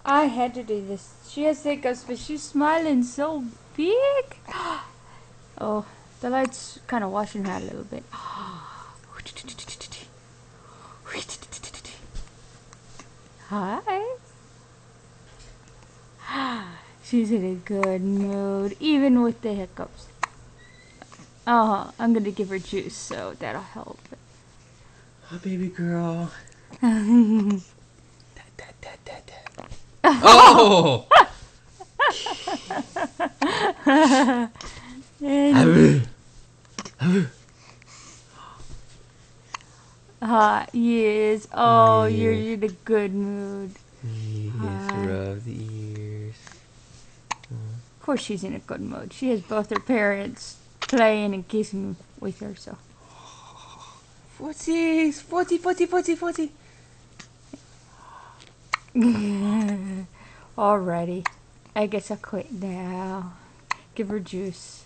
I had to do this. She has hiccups, but she's smiling so big. Oh, the light's kind of washing her out a little bit. Hi. She's in a good mood, even with the hiccups. Oh, I'm gonna give her juice, so that'll help. Oh, baby girl. Dad, dad, dad, dad, dad. Oh! Yes. Oh, you're in a good mood. Yes, rub the ears. Of course she's in a good mood. She has both her parents playing and kissing with her, so. Footsies! Footsy, footsy, footsy, footsy. Alrighty. I guess I'll quit now. Give her juice.